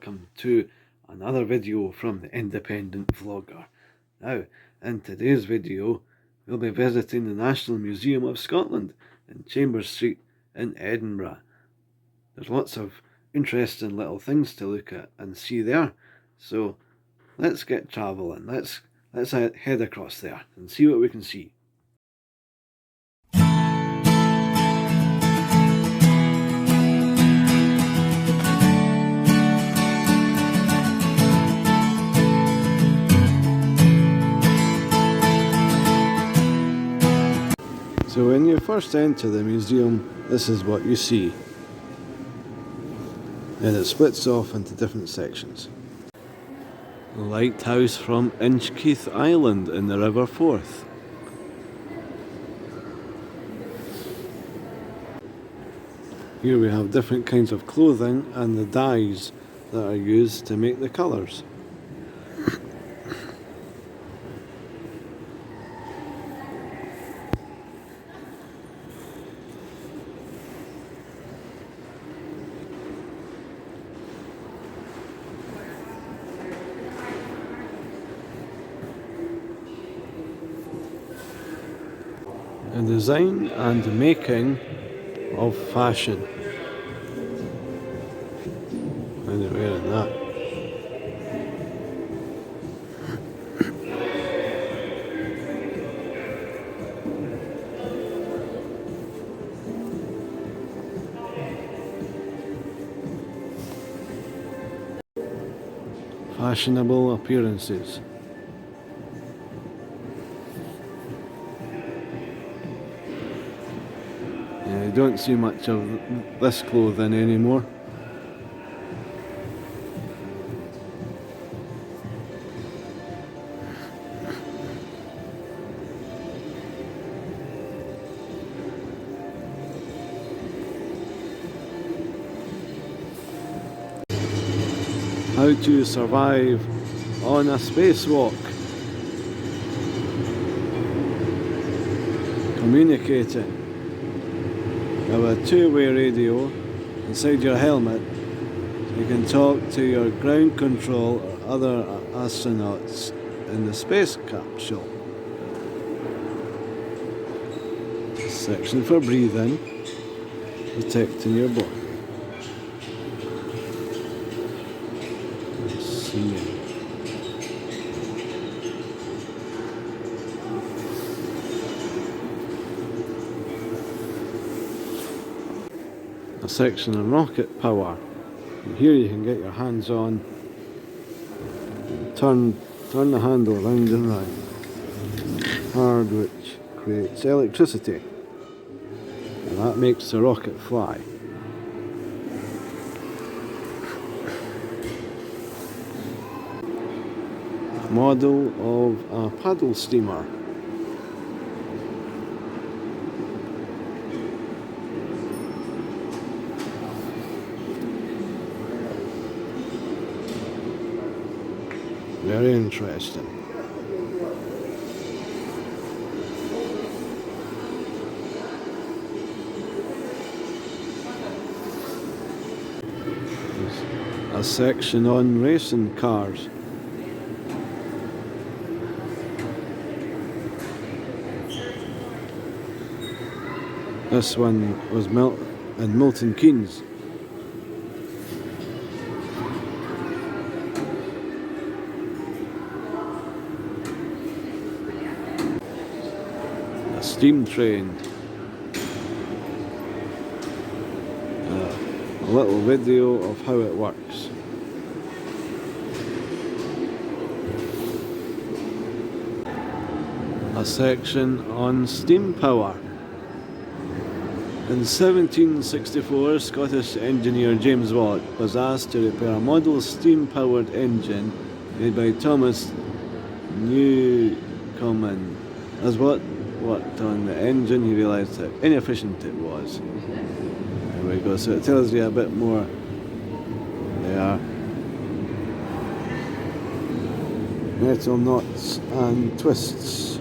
welcome to another video from the Independent Vlogger. Now, in today's video, we'll be visiting the National Museum of Scotland in Chambers Street in Edinburgh. There's lots of interesting little things to look at and see there, so let's get travelling. Let's head across there and see what we can see. So when you first enter the museum, this is what you see. And it splits off into different sections. The lighthouse from Inchkeith Island in the River Forth. Here we have different kinds of clothing and the dyes that are used to make the colours. The design and making of fashion. And they're wearing that. Fashionable appearances. You don't see much of this clothing anymore. How to survive on a spacewalk. Communicating. You have a two-way radio inside your helmet, so you can talk to your ground control or other astronauts in the space capsule. Section for breathing, protecting your body. Seeing. A section on rocket power. And here you can get your hands on, turn the handle round and round, hard, which creates electricity, and that makes the rocket fly. Model of a paddle steamer. Very interesting. There's a section on racing cars. This one was in Milton Keynes. A steam train. A little video of how it works. A section on steam power. In 1764, Scottish engineer James Watt was asked to repair a model steam-powered engine made by Thomas Newcomen. As Watt worked on the engine, he realised how inefficient it was. There we go, so it tells you a bit more there. Metal knots and twists.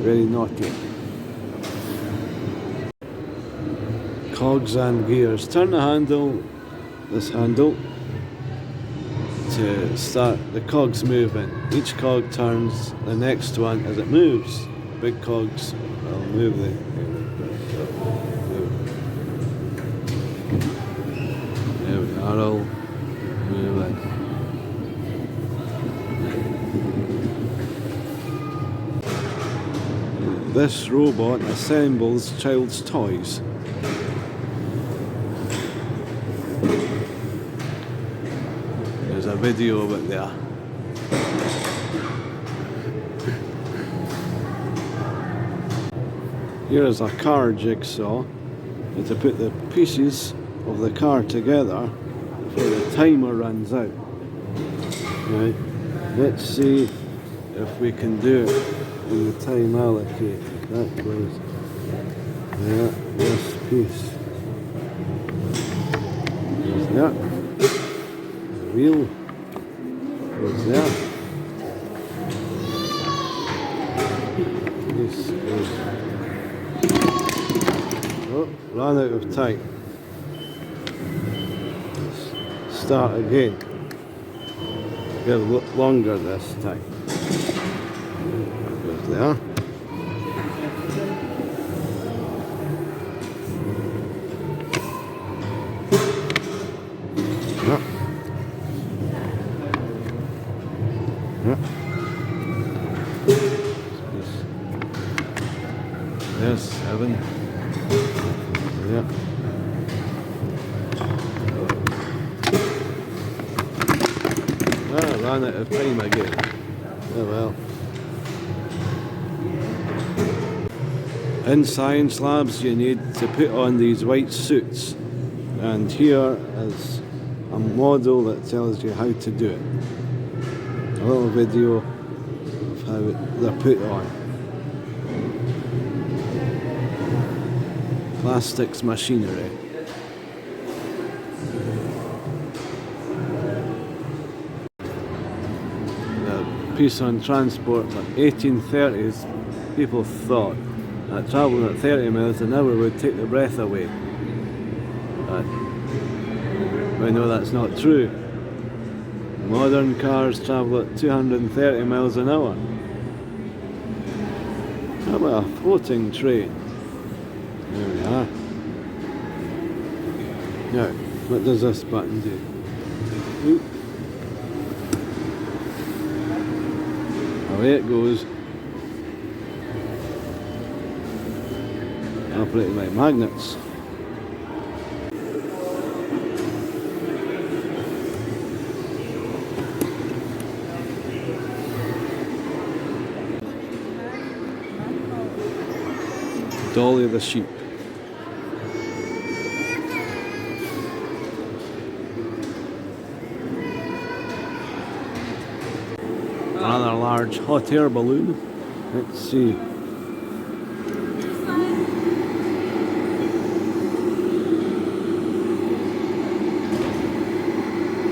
Very naughty. Cogs and gears. Turn the handle this handle to start the cogs moving. Each cog turns the next one as it moves. Big cogs will move there we are, all moving. This robot assembles child's toys. There's a video of it there. Here is a car jigsaw to put the pieces of the car together before the timer runs out. Right, let's see if we can do it in the time allocated. That goes there, this piece goes there, the wheel goes there, this goes, oh, ran out of time. Start again. Get a lot longer this time. Goes there. Yeah. Yeah. There's 7. Yeah. Ran out of time again. Oh well. In science labs you need to put on these white suits, and here is a model that tells you how to do it. A little video of how they're put on. Plastics machinery. Piece on transport, but 1830s people thought that travelling at 30 miles an hour would take the breath away. But we know that's not true. Modern cars travel at 230 miles an hour. How about a floating train? There we are. Now, what does this button do? Oop. Away it goes. Operated by magnets. Dolly the sheep. Rather large hot air balloon. Let's see.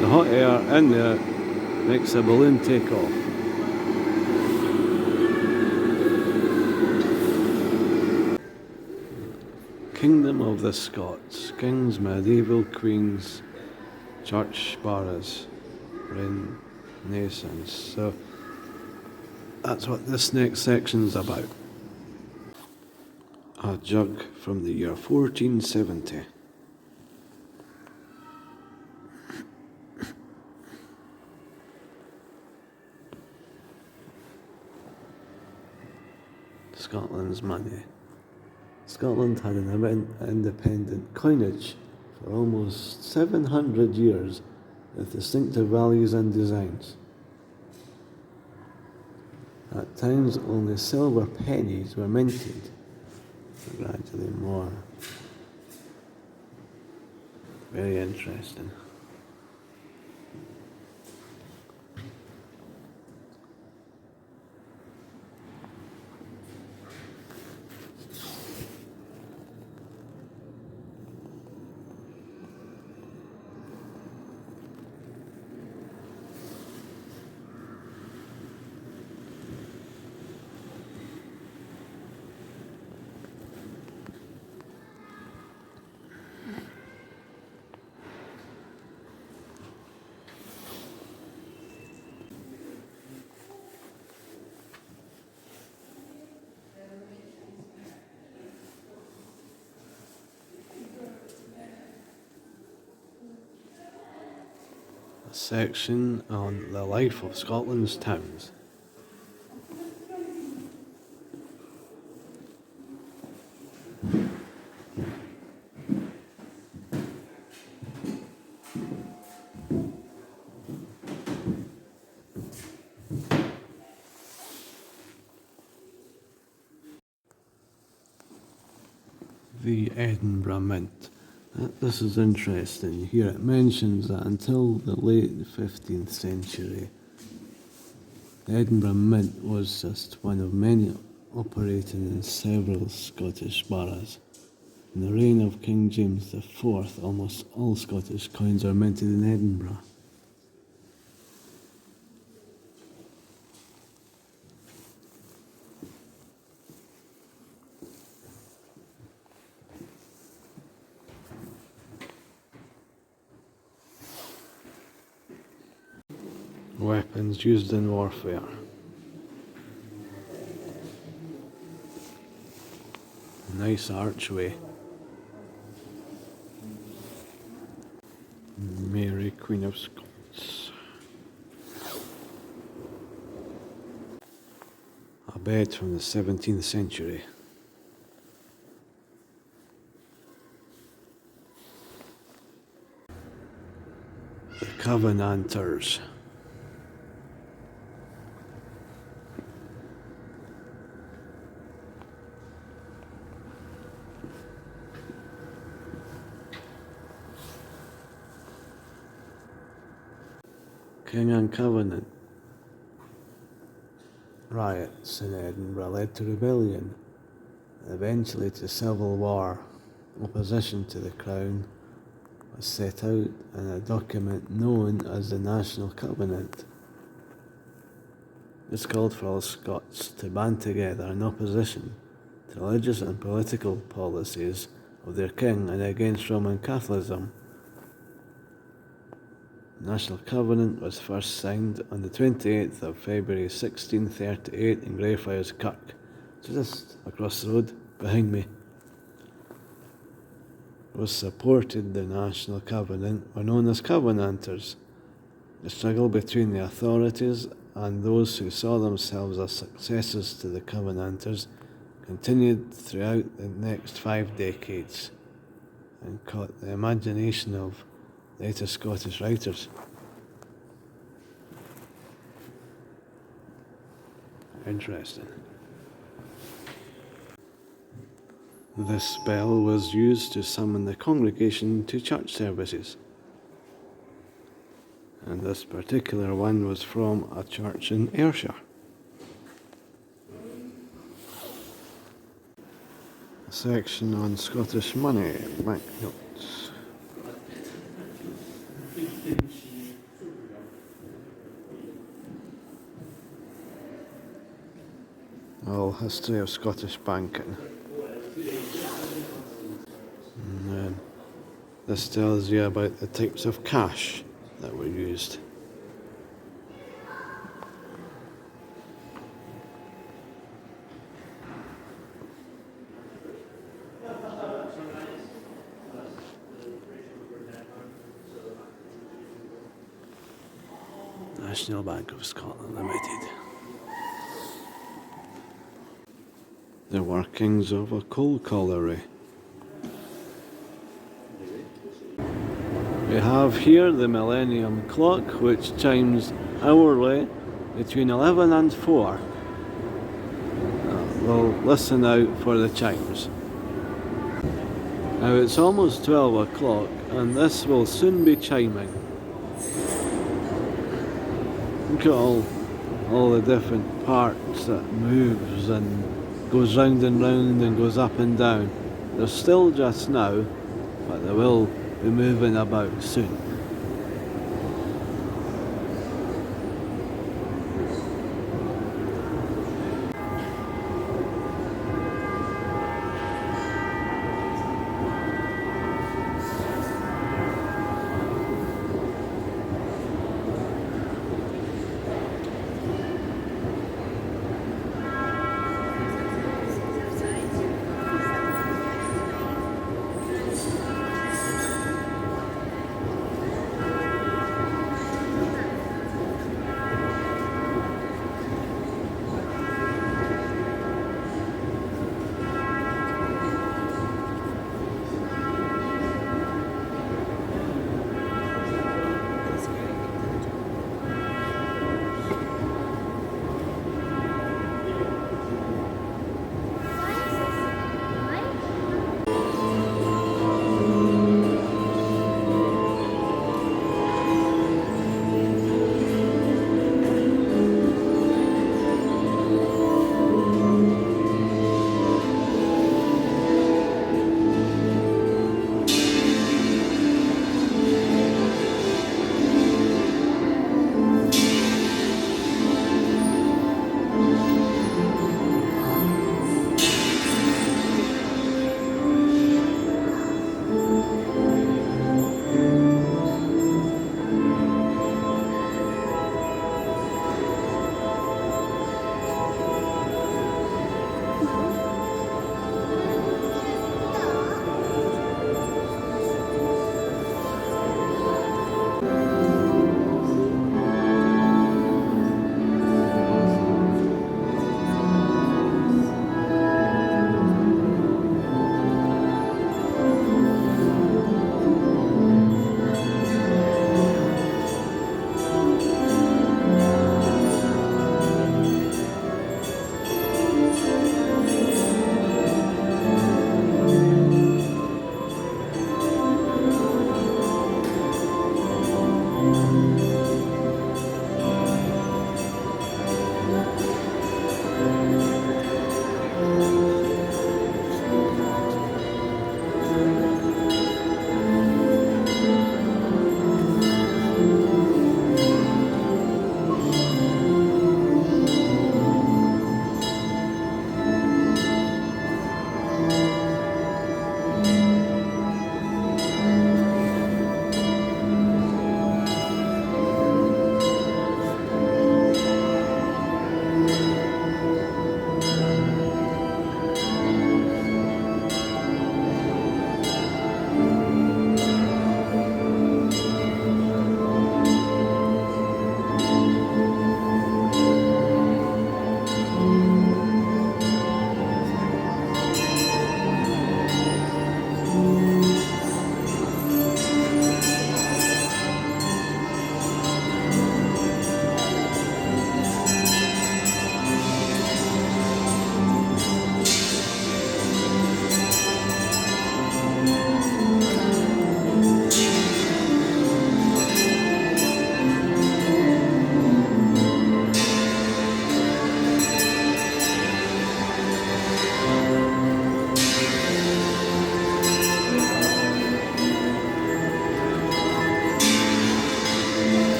The hot air in there makes the balloon take off. Kingdom of the Scots. Kings, medieval queens, church sparrows, Renaissance. So that's what this next section's about. A jug from the year 1470. Scotland's money. Scotland had an independent coinage for almost 700 years with distinctive values and designs. At times only silver pennies were minted, but gradually more. Very interesting. a section on the life of Scotland's towns. The Edinburgh Mint. This is interesting. Here it mentions that until the late 15th century, the Edinburgh Mint was just one of many operating in several Scottish boroughs. In the reign of King James IV, almost all Scottish coins are minted in Edinburgh. Weapons used in warfare. Nice archway. Mary, Queen of Scots. A bed from the 17th century. The Covenanters. King and Covenant. Riots in Edinburgh led to rebellion, and eventually to civil war. Opposition to the Crown was set out in a document known as the National Covenant. This called for all Scots to band together in opposition to religious and political policies of their king and against Roman Catholicism. The National Covenant was first signed on the 28th of February 1638 in Greyfriars Kirk, just across the road behind me. Those supported the National Covenant were known as Covenanters. The struggle between the authorities and those who saw themselves as successors to the Covenanters continued throughout the next 5 decades and caught the imagination of later Scottish writers. Interesting. This spell was used to summon the congregation to church services. And this particular one was from a church in Ayrshire. A section on Scottish money, banknotes. All history of Scottish banking. And then this tells you about the types of cash that were used. National Bank of Scotland Limited. The workings of a coal colliery. We have here the Millennium Clock, which chimes hourly between 11 and 4. We'll listen out for the chimes. Now it's almost 12 o'clock and this will soon be chiming. Look at all the different parts that moves and goes round and round and goes up and down. They're still just now, but they will be moving about soon.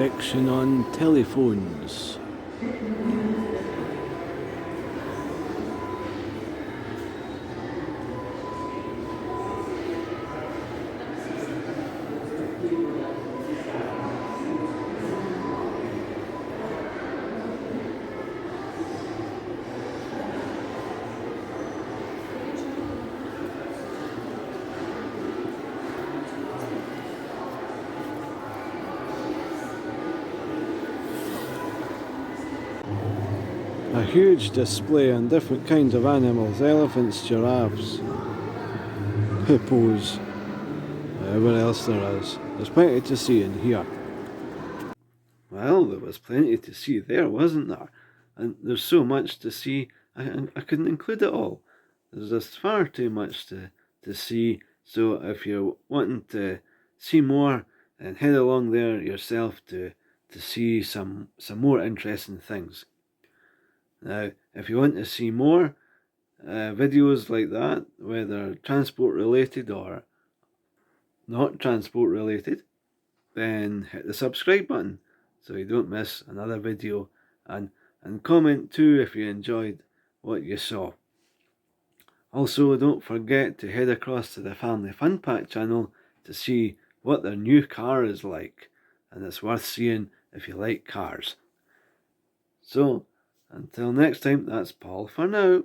section on telephones. A huge display on different kinds of animals: elephants, giraffes, hippos, whatever else there is. There's plenty to see in here. Well, there was plenty to see there, wasn't there? And there's so much to see, I couldn't include it all. There's just far too much to see, so if you're wanting to see more, then head along there yourself to see some more interesting things. Now, if you want to see more videos like that, whether transport related or not transport related, then hit the subscribe button so you don't miss another video, and comment too if you enjoyed what you saw. Also, don't forget to head across to the Family Fun Pack channel to see what their new car is like, and it's worth seeing if you like cars. So, until next time, that's Paul for now.